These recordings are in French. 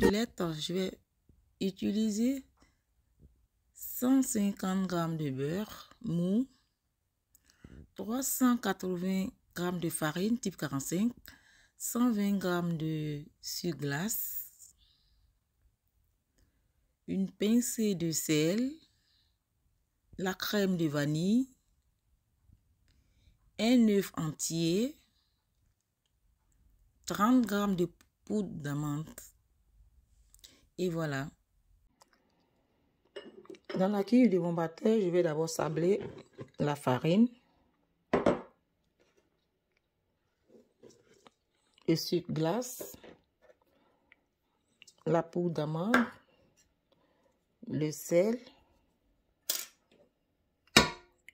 omelette, je vais utiliser 150 g de beurre mou, 380 g de farine type 45, 120 g de sucre glace, une pincée de sel, la crème de vanille, un œuf entier, 30 g de poudre d'amande. Et voilà. Dans la cuve de mon batteur, je vais d'abord sabler la farine, le sucre glace, la poudre d'amande, le sel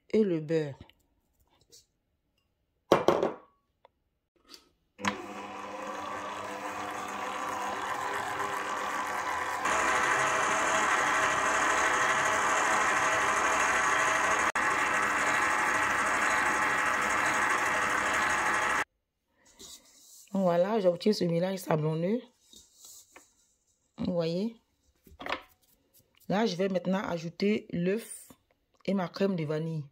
et le beurre. Voilà, j'obtiens ce mélange sablonneux. Vous voyez? Là, je vais maintenant ajouter l'œuf et ma crème de vanille.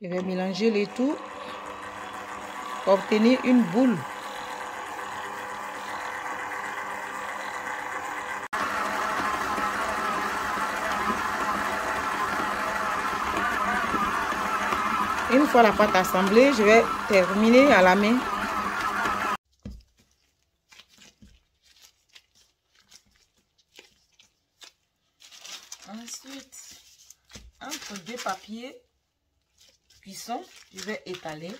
Je vais mélanger le tout pour obtenir une boule. Une fois la pâte assemblée, je vais terminer à la main. Ensuite, entre deux papiers cuisson, je vais étaler.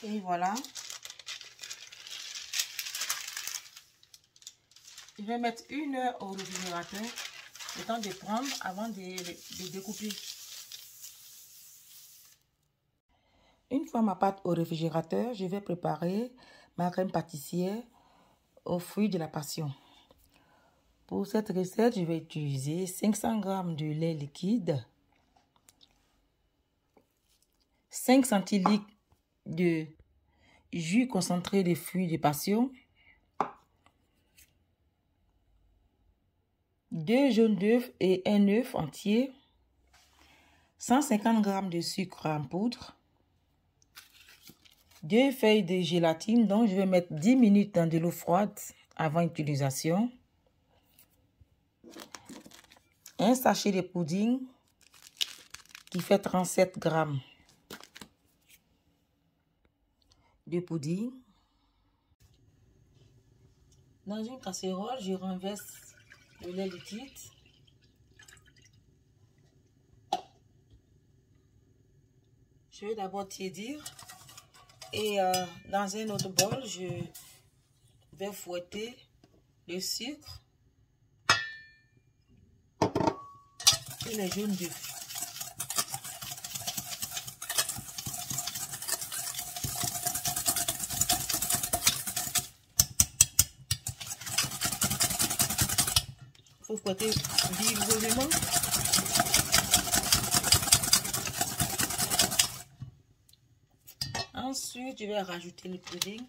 Et voilà. Je vais mettre 1 heure au réfrigérateur, le temps de prendre avant de découper. Une fois ma pâte au réfrigérateur, je vais préparer ma crème pâtissière aux fruits de la passion. Pour cette recette, je vais utiliser 500 g de lait liquide, 5 centilitres de jus concentré de fruits de passion, 2 jaunes d'œufs et un œuf entier, 150 g de sucre en poudre, 2 feuilles de gélatine dont je vais mettre 10 minutes dans de l'eau froide avant utilisation, un sachet de pudding qui fait 37 g de pudding. Dans une casserole, je renverse le lait liquide. Je vais d'abord tiédir et dans un autre bol, je vais fouetter le sucre et les jaunes d'œufs. Il faut fouetter vigoureusement. Ensuite, je vais rajouter le pudding.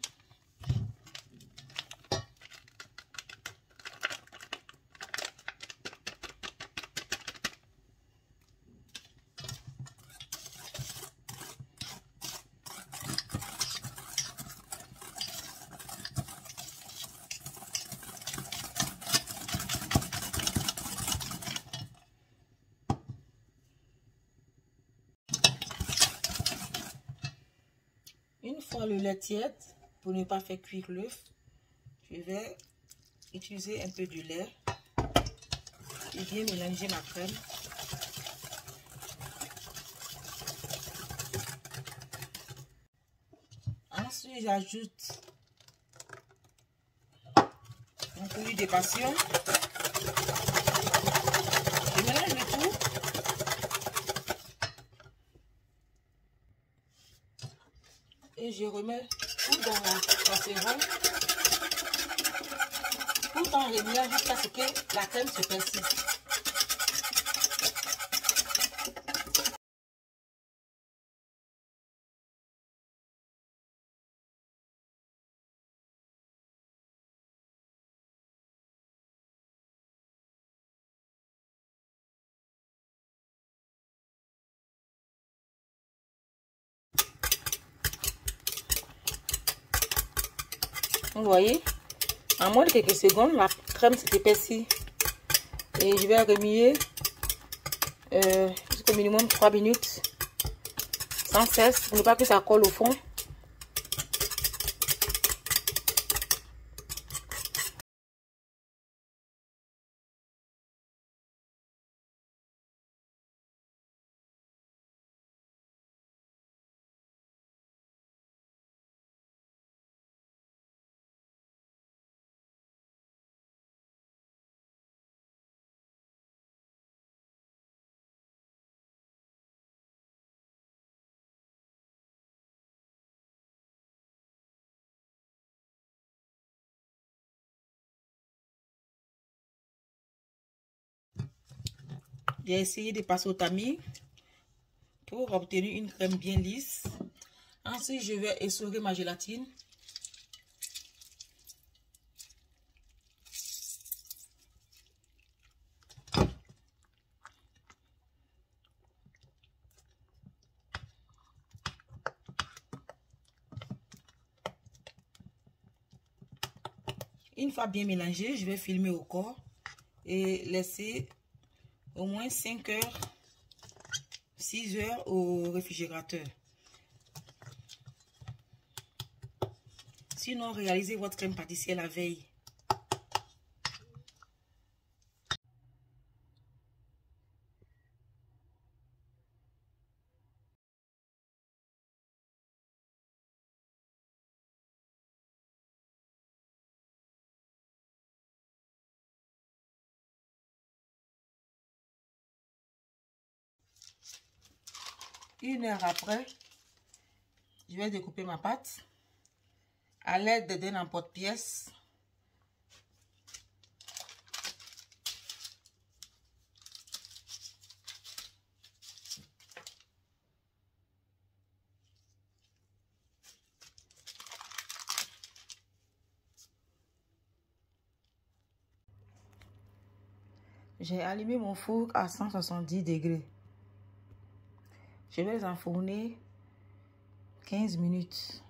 Une fois le lait tiède, pour ne pas faire cuire l'œuf, je vais utiliser un peu de lait et bien mélanger ma crème. Ensuite, j'ajoute mon coulis de passion. Je mélange le tout. Et je remets tout dans la casserole. Tout en remuant jusqu'à ce que la crème se persiste. Vous voyez, en moins de quelques secondes, la crème s'est épaissie. Et je vais remuer jusqu'au minimum 3 minutes sans cesse pour ne pas que ça colle au fond. J'ai essayé de passer au tamis pour obtenir une crème bien lisse. Ensuite, je vais essorer ma gélatine. Une fois bien mélangé, je vais filmer au corps et laisser au moins 5 heures, 6 heures au réfrigérateur. Sinon, réalisez votre crème pâtissière la veille. Une heure après, je vais découper ma pâte à l'aide d'un emporte-pièce. J'ai allumé mon four à 170 degrés. Je vais enfourner 15 minutes.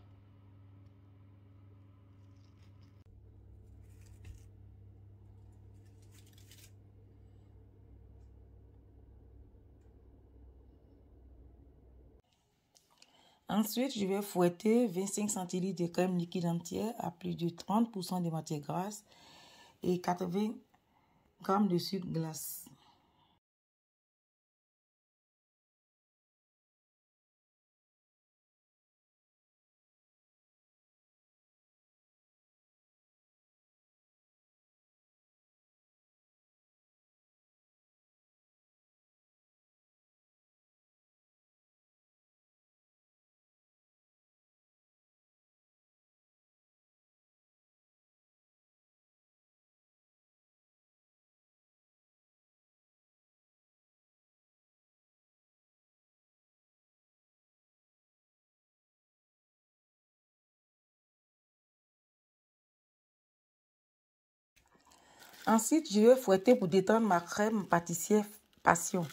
Ensuite, je vais fouetter 25 centilitres de crème liquide entière à plus de 30% de matière grasse et 80 g de sucre glace. Ensuite, je vais fouetter pour détendre ma crème pâtissière passion.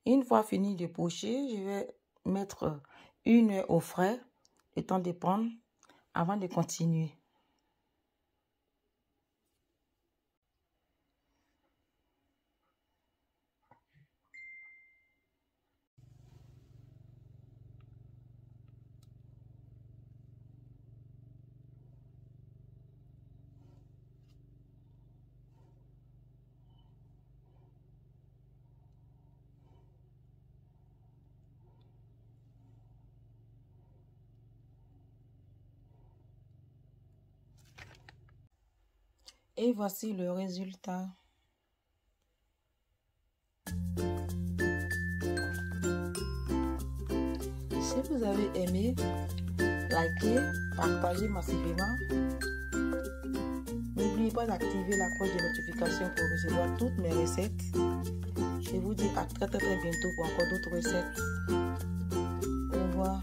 Une fois fini de pocher, je vais mettre 1 heure au frais, le temps de prendre avant de continuer. Et voici le résultat. Si vous avez aimé, likez, partagez massivement. N'oubliez pas d'activer la cloche de notification pour recevoir toutes mes recettes. Je vous dis à très bientôt pour encore d'autres recettes. Au revoir.